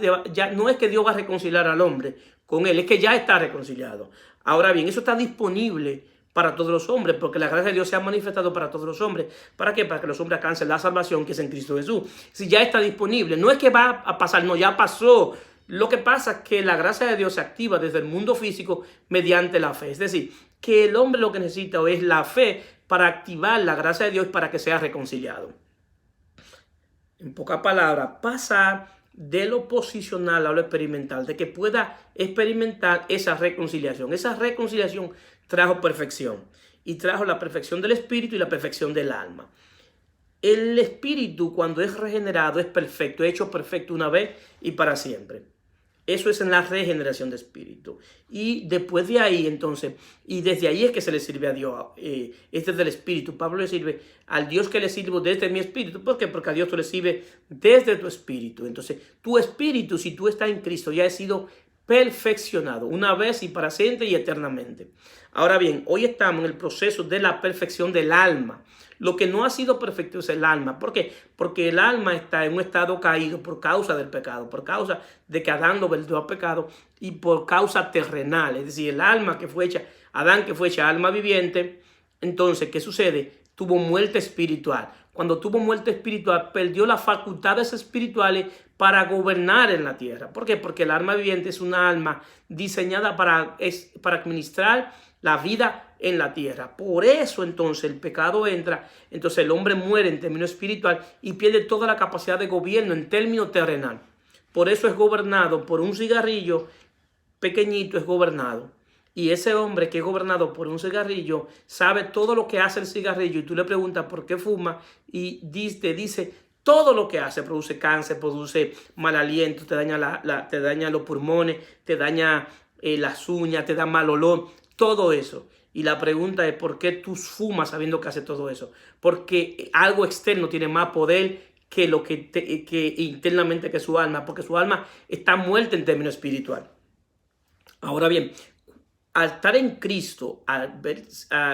a reconciliar al hombre con él, es que ya está reconciliado. Ahora bien, eso está disponible para todos los hombres, porque la gracia de Dios se ha manifestado para todos los hombres. ¿Para qué? Para que los hombres alcancen la salvación que es en Cristo Jesús. Si ya está disponible, no es que va a pasar, no, ya pasó. Lo que pasa es que la gracia de Dios se activa desde el mundo físico mediante la fe. Es decir, que el hombre lo que necesita es la fe para activar la gracia de Dios para que sea reconciliado. En pocas palabras, pasar de lo posicional a lo experimental, de que pueda experimentar esa reconciliación. Esa reconciliación trajo perfección y trajo la perfección del espíritu y la perfección del alma. El espíritu, cuando es regenerado, es perfecto, hecho perfecto una vez y para siempre. Eso es en la regeneración de espíritu. Y después de ahí, entonces, y desde ahí es que se le sirve a Dios. Este es del espíritu. Pablo le sirve al Dios que le sirvo desde mi espíritu. ¿Por qué? Porque a Dios tú le sirve desde tu espíritu. Entonces, tu espíritu, si tú estás en Cristo, ya ha sido perfeccionado una vez y para siempre y eternamente. Ahora bien, hoy estamos en el proceso de la perfección del alma. Lo que no ha sido perfecto es el alma. ¿Por qué? Porque el alma está en un estado caído por causa del pecado, por causa de que Adán lo vendió a pecado y por causa terrenal. Es decir, el alma que fue hecha, Adán que fue hecha alma viviente, entonces, ¿qué sucede? Tuvo muerte espiritual. Cuando tuvo muerte espiritual, perdió las facultades espirituales para gobernar en la tierra. ¿Por qué? Porque el alma viviente es una alma diseñada para administrar la vida en la tierra. Por eso entonces el pecado entra, entonces el hombre muere en términos espiritual y pierde toda la capacidad de gobierno en términos terrenal. Por eso es gobernado por un cigarrillo pequeñito, es gobernado. Y ese hombre que es gobernado por un cigarrillo sabe todo lo que hace el cigarrillo y tú le preguntas por qué fuma y te dice todo lo que hace. Produce cáncer, produce mal aliento, te daña los pulmones, te daña las uñas, te da mal olor, todo eso. Y la pregunta es ¿por qué tú fumas sabiendo que hace todo eso? Porque algo externo tiene más poder que lo que internamente que su alma, porque su alma está muerta en términos espiritual. Ahora bien, al estar en Cristo,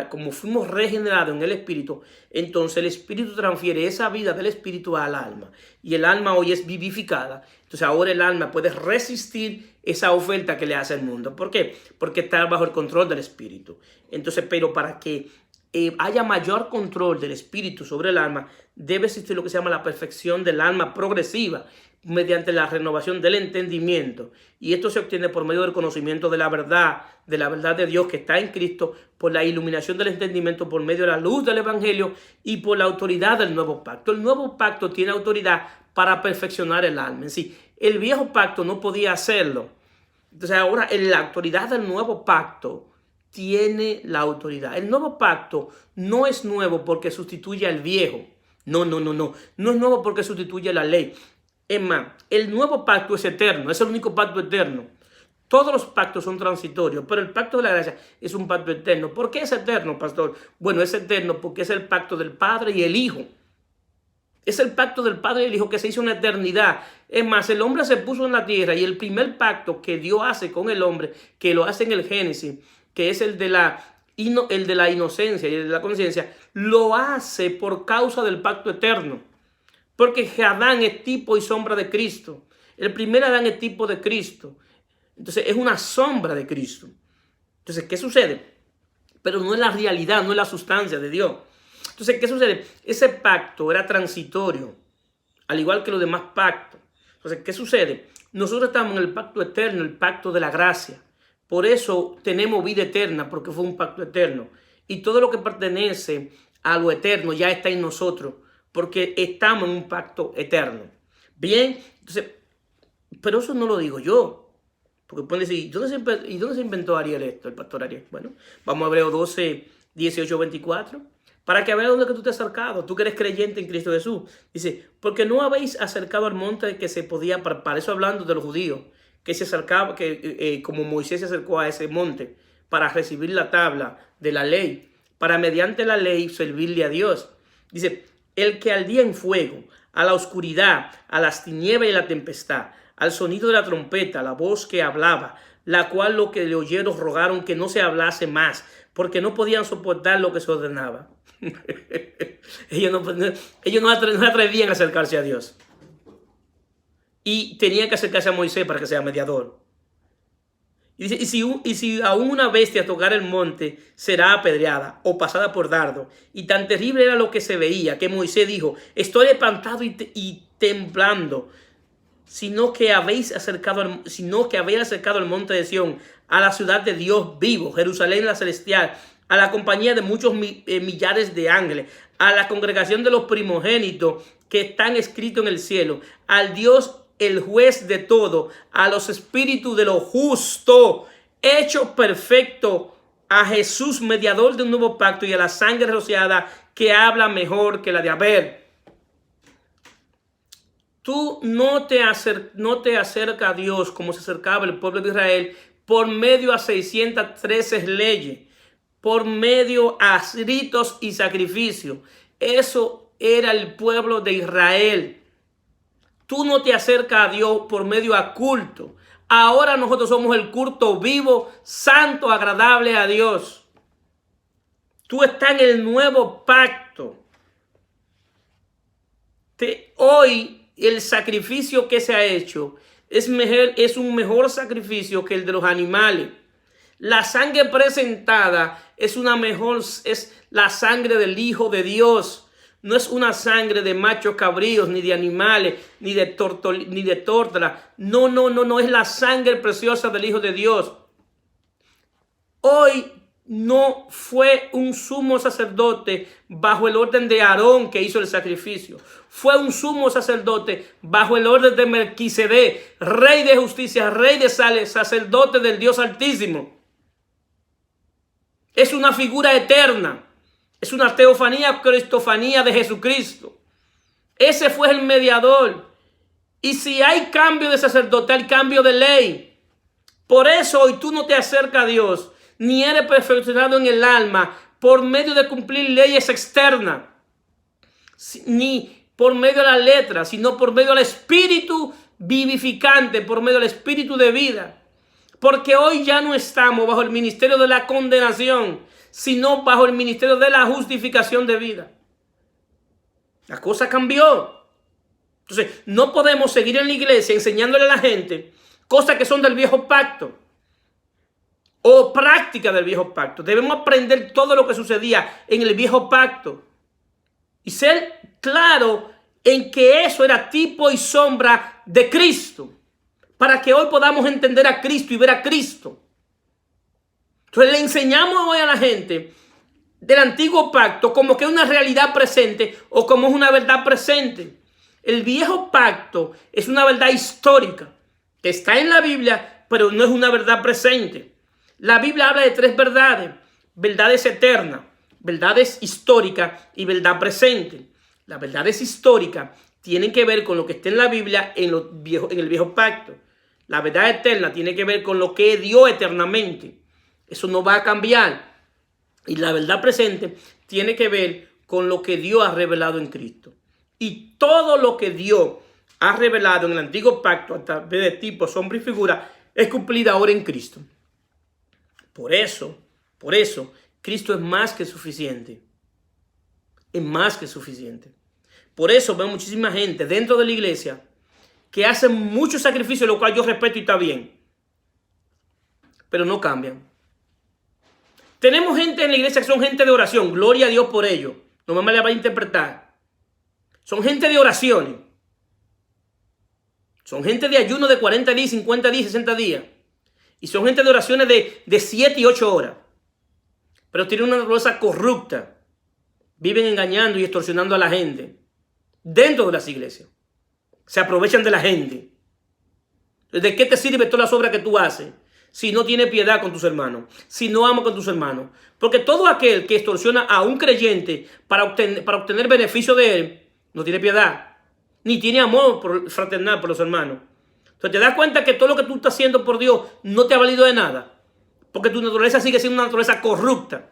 como fuimos regenerados en el Espíritu, entonces el Espíritu transfiere esa vida del Espíritu al alma. Y el alma hoy es vivificada. Entonces ahora el alma puede resistir esa oferta que le hace el mundo. ¿Por qué? Porque está bajo el control del Espíritu. Entonces, pero para que haya mayor control del Espíritu sobre el alma, debe existir lo que se llama la perfección del alma progresiva, mediante la renovación del entendimiento. Y esto se obtiene por medio del conocimiento de la verdad de Dios que está en Cristo, por la iluminación del entendimiento, por medio de la luz del Evangelio y por la autoridad del nuevo pacto. El nuevo pacto tiene autoridad para perfeccionar el alma. En sí, el viejo pacto no podía hacerlo. Entonces ahora en la autoridad del nuevo pacto tiene la autoridad. El nuevo pacto no es nuevo porque sustituye al viejo. No. No es nuevo porque sustituye la ley. Es más, el nuevo pacto es eterno, es el único pacto eterno. Todos los pactos son transitorios, pero el pacto de la gracia es un pacto eterno. ¿Por qué es eterno, pastor? Bueno, es eterno porque es el pacto del Padre y el Hijo. Es el pacto del Padre y el Hijo que se hizo en la eternidad. Es más, el hombre se puso en la tierra y el primer pacto que Dios hace con el hombre, que lo hace en el Génesis, que es el de la inocencia y el de la conciencia, lo hace por causa del pacto eterno. Porque Adán es tipo y sombra de Cristo. El primer Adán es tipo de Cristo. Entonces es una sombra de Cristo. Entonces, ¿qué sucede? Pero no es la realidad, no es la sustancia de Dios. Entonces, ¿qué sucede? Ese pacto era transitorio, al igual que los demás pactos. Entonces, ¿qué sucede? Nosotros estamos en el pacto eterno, el pacto de la gracia. Por eso tenemos vida eterna, porque fue un pacto eterno. Y todo lo que pertenece a lo eterno ya está en nosotros, porque estamos en un pacto eterno. Bien, entonces, pero eso no lo digo yo. Porque pueden decir, ¿y dónde se inventó Ariel esto, el pastor Ariel? Bueno, vamos a Hebreos 12, 18, 24. Para que veas dónde que tú te has acercado, tú que eres creyente en Cristo Jesús. Dice, porque no habéis acercado al monte que se podía, para eso hablando de los judíos, que se acercaba, como Moisés se acercó a ese monte, para recibir la tabla de la ley, para mediante la ley servirle a Dios. Dice, el que al día en fuego, a la oscuridad, a las tinieblas y la tempestad, al sonido de la trompeta, la voz que hablaba, la cual lo que le oyeron rogaron que no se hablase más, porque no podían soportar lo que se ordenaba. ellos no atrevían a acercarse a Dios. Y tenían que acercarse a Moisés para que sea mediador. Y dice, y si aún una bestia tocara el monte, será apedreada o pasada por dardo. Y tan terrible era lo que se veía, que Moisés dijo, estoy espantado y temblando, sino que habéis acercado al monte de Sión, a la ciudad de Dios vivo, Jerusalén la celestial, a la compañía de muchos millares de ángeles, a la congregación de los primogénitos que están escritos en el cielo, al Dios el juez de todo, a los espíritus de lo justo, hecho perfecto, a Jesús, mediador de un nuevo pacto, y a la sangre rociada que habla mejor que la de Abel. Tú no te acercas a Dios como se acercaba el pueblo de Israel por medio a 613 leyes, por medio a ritos y sacrificios. Eso era el pueblo de Israel. Tú no te acercas a Dios por medio a culto. Ahora nosotros somos el culto vivo, santo, agradable a Dios. Tú estás en el nuevo pacto. Hoy el sacrificio que se ha hecho es un mejor sacrificio que el de los animales. La sangre presentada es la sangre del Hijo de Dios. No es una sangre de machos cabríos, ni de animales, ni de tórtola. No, es la sangre preciosa del Hijo de Dios. Hoy no fue un sumo sacerdote bajo el orden de Aarón que hizo el sacrificio. Fue un sumo sacerdote bajo el orden de Melquisedec, rey de justicia, rey de sales, sacerdote del Dios Altísimo. Es una figura eterna. Es una teofanía, cristofanía de Jesucristo. Ese fue el mediador. Y si hay cambio de sacerdote, hay cambio de ley. Por eso hoy tú no te acercas a Dios, ni eres perfeccionado en el alma por medio de cumplir leyes externas, ni por medio de la letra, sino por medio del Espíritu vivificante, por medio del Espíritu de vida. Porque hoy ya no estamos bajo el ministerio de la condenación, sino bajo el ministerio de la justificación de vida. La cosa cambió. Entonces, no podemos seguir en la iglesia enseñándole a la gente cosas que son del viejo pacto o prácticas del viejo pacto. Debemos aprender todo lo que sucedía en el viejo pacto y ser claro en que eso era tipo y sombra de Cristo, para que hoy podamos entender a Cristo y ver a Cristo. Entonces le enseñamos hoy a la gente del antiguo pacto como que es una realidad presente o como es una verdad presente. El viejo pacto es una verdad histórica que está en la Biblia, pero no es una verdad presente. La Biblia habla de tres verdades: verdades eternas, verdades históricas y verdad presente. Las verdades históricas tienen que ver con lo que está en la Biblia en el viejo pacto. La verdad eterna tiene que ver con lo que dio eternamente. Eso no va a cambiar. Y la verdad presente tiene que ver con lo que Dios ha revelado en Cristo. Y todo lo que Dios ha revelado en el antiguo pacto a través de tipo, sombra y figura es cumplida ahora en Cristo. Por eso, Cristo es más que suficiente. Es más que suficiente. Por eso veo muchísima gente dentro de la iglesia que hace muchos sacrificios, lo cual yo respeto y está bien, pero no cambian. Tenemos gente en la iglesia que son gente de oración. Gloria a Dios por ello. No me la va a interpretar. Son gente de oraciones. Son gente de ayuno de 40 días, 50 días, 60 días. Y son gente de oraciones de 7 y 8 horas. Pero tienen una naturaleza corrupta. Viven engañando y extorsionando a la gente dentro de las iglesias. Se aprovechan de la gente. ¿De qué te sirve toda la obra que tú haces si no tienes piedad con tus hermanos? Si no amas con tus hermanos. Porque todo aquel que extorsiona a un creyente para obtener beneficio de él, no tiene piedad. Ni tiene amor fraternal por los hermanos. Entonces te das cuenta que todo lo que tú estás haciendo por Dios no te ha valido de nada. Porque tu naturaleza sigue siendo una naturaleza corrupta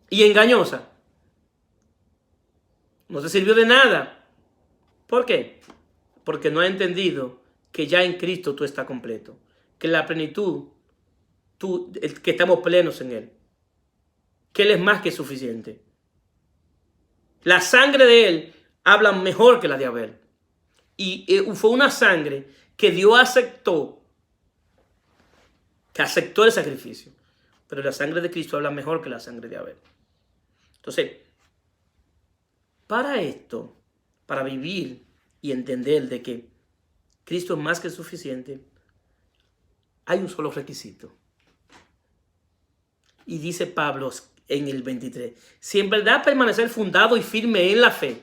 y engañosa. No te sirvió de nada. ¿Por qué? Porque no has entendido que ya en Cristo tú estás completo. Que la plenitud, que estamos plenos en Él. Que Él es más que suficiente. La sangre de Él habla mejor que la de Abel. Y fue una sangre que Dios aceptó que aceptó el sacrificio. Pero la sangre de Cristo habla mejor que la sangre de Abel. Entonces, para esto, para vivir y entender de que Cristo es más que suficiente, hay un solo requisito. Y dice Pablo en el 23, si en verdad permanecer fundado y firme en la fe,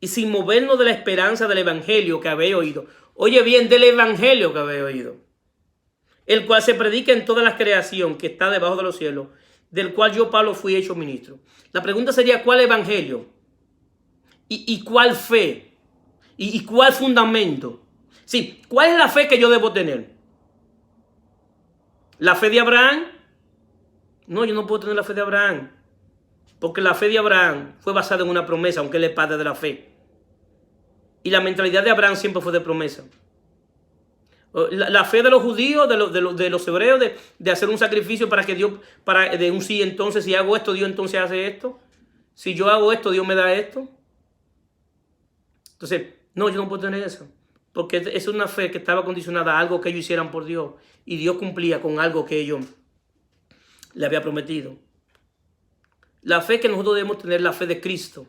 y sin movernos de la esperanza del evangelio que habéis oído. Oye bien, del evangelio que habéis oído, el cual se predica en toda la creación que está debajo de los cielos, del cual yo, Pablo, fui hecho ministro. La pregunta sería, ¿cuál evangelio? ¿Y cuál fe? ¿Y cuál fundamento? Sí, ¿cuál es la fe que yo debo tener? ¿La fe de Abraham? No, yo no puedo tener la fe de Abraham, porque la fe de Abraham fue basada en una promesa, aunque él es padre de la fe. Y la mentalidad de Abraham siempre fue de promesa. La fe de los judíos, de los hebreos, de hacer un sacrificio para que Dios, de un sí, entonces si hago esto, Dios entonces hace esto. Si yo hago esto, Dios me da esto. Entonces, no, yo no puedo tener eso. Porque es una fe que estaba condicionada a algo que ellos hicieran por Dios. Y Dios cumplía con algo que ellos le había prometido. La fe que nosotros debemos tener, la fe de Cristo.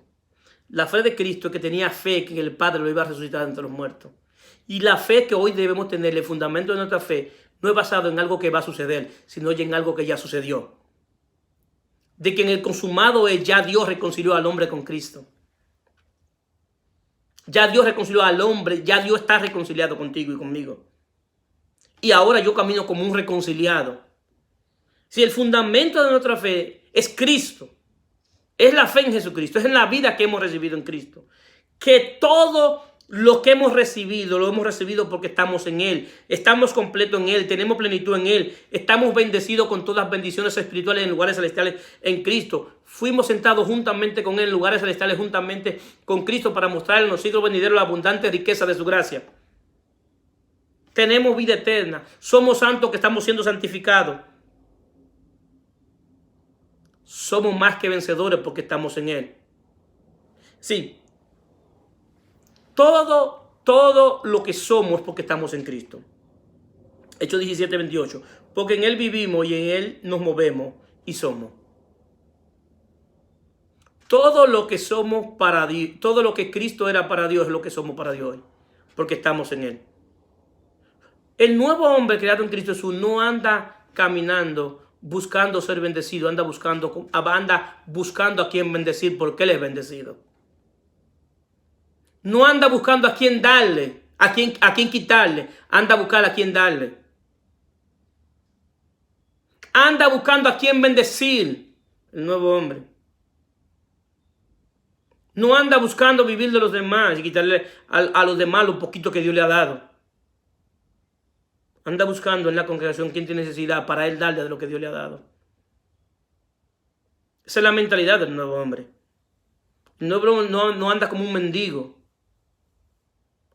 La fe de Cristo es que tenía fe que el Padre lo iba a resucitar entre los muertos. Y la fe que hoy debemos tener, el fundamento de nuestra fe, no es basado en algo que va a suceder, sino en algo que ya sucedió. De que en el consumado es ya Dios reconcilió al hombre con Cristo. Ya Dios reconcilió al hombre, ya Dios está reconciliado contigo y conmigo. Y ahora yo camino como un reconciliado. Si el fundamento de nuestra fe es Cristo, es la fe en Jesucristo, es en la vida que hemos recibido en Cristo. Que todo lo que hemos recibido, lo hemos recibido porque estamos en Él. Estamos completos en Él, tenemos plenitud en Él. Estamos bendecidos con todas las bendiciones espirituales en lugares celestiales en Cristo. Fuimos sentados juntamente con Él en lugares celestiales juntamente con Cristo para mostrar en los siglos venideros la abundante riqueza de su gracia. Tenemos vida eterna. Somos santos que estamos siendo santificados. Somos más que vencedores porque estamos en Él. Sí. Todo lo que somos porque estamos en Cristo. Hechos 17:28. Porque en Él vivimos y en Él nos movemos y somos. Todo lo que somos para Dios, todo lo que Cristo era para Dios es lo que somos para Dios hoy. Porque estamos en Él. El nuevo hombre creado en Cristo Jesús no anda caminando buscando ser bendecido, anda buscando a quien bendecir porque Él es bendecido. No anda buscando a quién darle, a quién quitarle, anda a buscar a quién darle. Anda buscando a quién bendecir, el nuevo hombre. No anda buscando vivir de los demás y quitarle a los demás lo poquito que Dios le ha dado. Anda buscando en la congregación quien tiene necesidad para él darle de lo que Dios le ha dado. Esa es la mentalidad del nuevo hombre. El nuevo hombre no anda como un mendigo.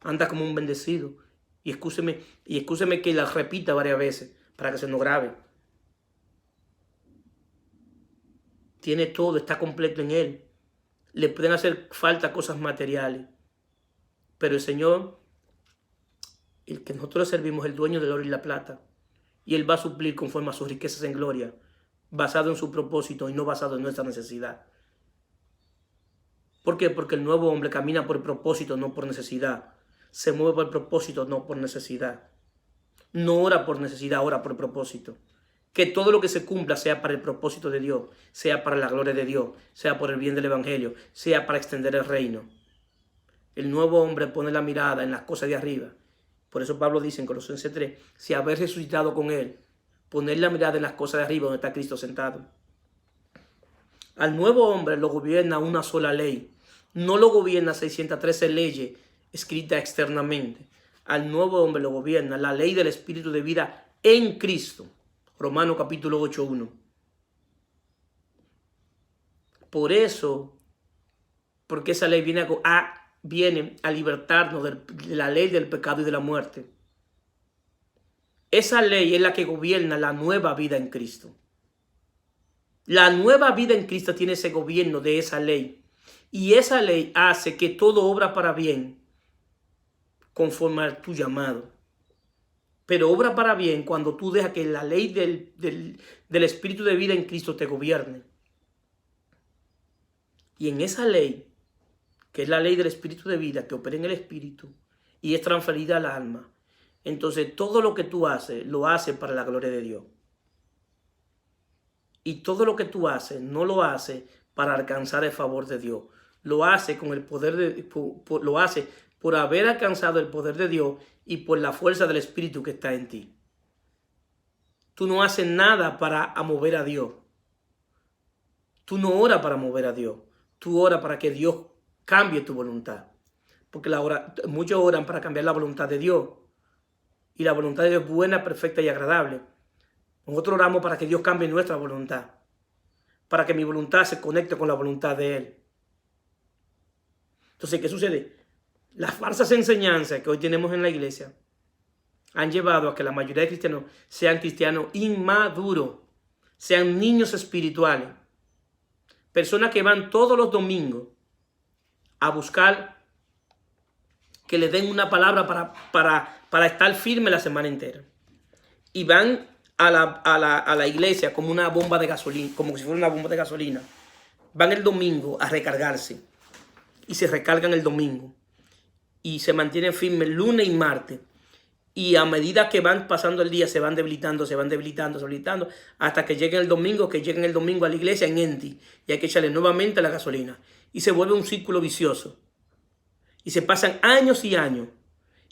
Anda como un bendecido. Y escúcheme que la repita varias veces para que se nos grabe. Tiene todo, está completo en Él. Le pueden hacer falta cosas materiales. Pero el Señor, el que nosotros servimos, el dueño del oro y la plata. Y Él va a suplir conforme a sus riquezas en gloria, basado en su propósito y no basado en nuestra necesidad. ¿Por qué? Porque el nuevo hombre camina por propósito, no por necesidad. Se mueve por propósito, no por necesidad. No ora por necesidad, ora por propósito. Que todo lo que se cumpla sea para el propósito de Dios, sea para la gloria de Dios, sea por el bien del evangelio, sea para extender el reino. El nuevo hombre pone la mirada en las cosas de arriba. Por eso Pablo dice en Colosenses 3, si habéis resucitado con Él, poner la mirada en las cosas de arriba donde está Cristo sentado. Al nuevo hombre lo gobierna una sola ley. No lo gobierna 613 leyes escritas externamente. Al nuevo hombre lo gobierna la ley del Espíritu de vida en Cristo. Romanos capítulo 8:1. Por eso, porque esa ley viene a libertarnos de la ley del pecado y de la muerte. Esa ley es la que gobierna la nueva vida en Cristo. La nueva vida en Cristo tiene ese gobierno de esa ley. Y esa ley hace que todo obra para bien conforme a tu llamado. pero obra para bien cuando tú dejas que la ley del Espíritu de vida en Cristo te gobierne. Y en esa ley, que es la ley del Espíritu de vida, que opera en el Espíritu y es transferida al alma, entonces todo lo que tú haces, lo haces para la gloria de Dios. Y todo lo que tú haces, no lo haces para alcanzar el favor de Dios. Lo haces con el poder lo haces por haber alcanzado el poder de Dios y por la fuerza del Espíritu que está en ti. Tú no haces nada para mover a Dios. Tú no oras para mover a Dios. Tú oras para que Dios cambie tu voluntad. Porque muchos oran para cambiar la voluntad de Dios. Y la voluntad de Dios es buena, perfecta y agradable. Nosotros oramos para que Dios cambie nuestra voluntad. Para que mi voluntad se conecte con la voluntad de Él. Entonces, ¿qué sucede? Las falsas enseñanzas que hoy tenemos en la iglesia han llevado a que la mayoría de cristianos sean cristianos inmaduros, sean niños espirituales. Personas que van todos los domingos a buscar que les den una palabra para estar firme la semana entera. Y van a la iglesia como una bomba de gasolina, como si fuera una bomba de gasolina. Van el domingo a recargarse y se recargan el domingo. Y se mantienen firmes lunes y martes. Y a medida que van pasando el día se van debilitando, hasta que lleguen el domingo, a la iglesia en empty. Y hay que echarle nuevamente la gasolina. Y se vuelve un círculo vicioso. Y se pasan años y años.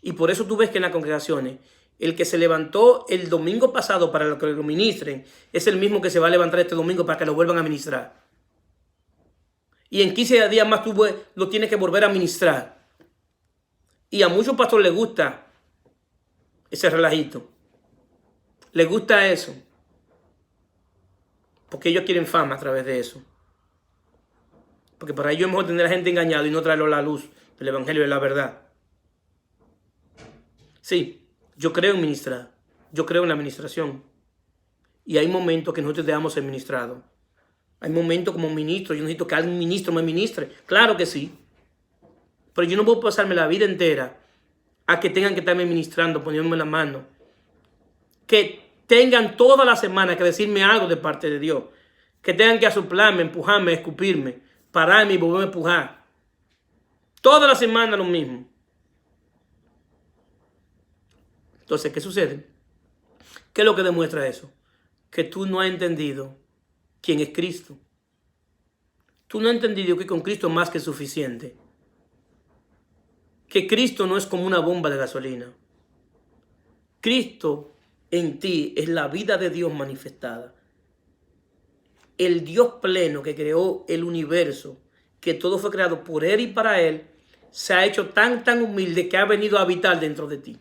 Y por eso tú ves que en las congregaciones, el que se levantó el domingo pasado para que lo ministren, es el mismo que se va a levantar este domingo para que lo vuelvan a ministrar. Y en 15 días más tú lo tienes que volver a ministrar. Y a muchos pastores les gusta ese relajito. Les gusta eso. Porque ellos quieren fama a través de eso. Porque para ellos es mejor tener a la gente engañada y no traerlo a la luz del evangelio de la verdad. Sí, yo creo en ministrar. Yo creo en la administración. Y hay momentos que nosotros debemos ser ministrados. Hay momentos como ministro. Yo necesito que algún ministro me ministre. Claro que sí. Pero yo no puedo pasarme la vida entera a que tengan que estarme ministrando, poniéndome la mano. Que tengan toda la semana que decirme algo de parte de Dios. Que tengan que asoplarme, empujarme, escupirme, pararme y volverme a empujar. Toda la semana lo mismo. Entonces, ¿qué sucede? ¿Qué es lo que demuestra eso? Que tú no has entendido quién es Cristo. Tú no has entendido que con Cristo es más que suficiente. Que Cristo no es como una bomba de gasolina. Cristo en ti es la vida de Dios manifestada. El Dios pleno que creó el universo, que todo fue creado por Él y para Él, se ha hecho tan humilde que ha venido a habitar dentro de ti.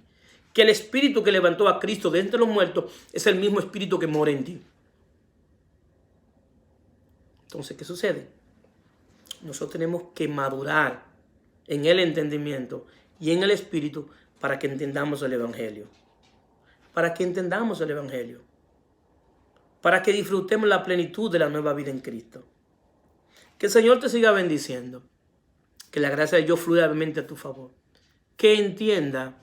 Que el Espíritu que levantó a Cristo de entre los muertos es el mismo Espíritu que mora en ti. Entonces, ¿qué sucede? Nosotros tenemos que madurar en el entendimiento y en el Espíritu para que entendamos el Evangelio. Para que entendamos el Evangelio. Para que disfrutemos la plenitud de la nueva vida en Cristo. Que el Señor te siga bendiciendo. Que la gracia de Dios fluya a tu favor. Que entienda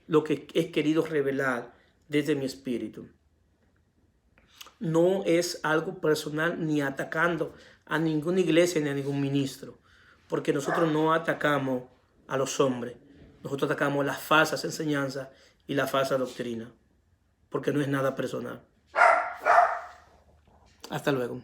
lo que he querido revelar desde mi espíritu. No es algo personal ni atacando a ninguna iglesia ni a ningún ministro. Porque nosotros no atacamos a los hombres. Nosotros atacamos las falsas enseñanzas y la falsa doctrina. Porque no es nada personal. Hasta luego.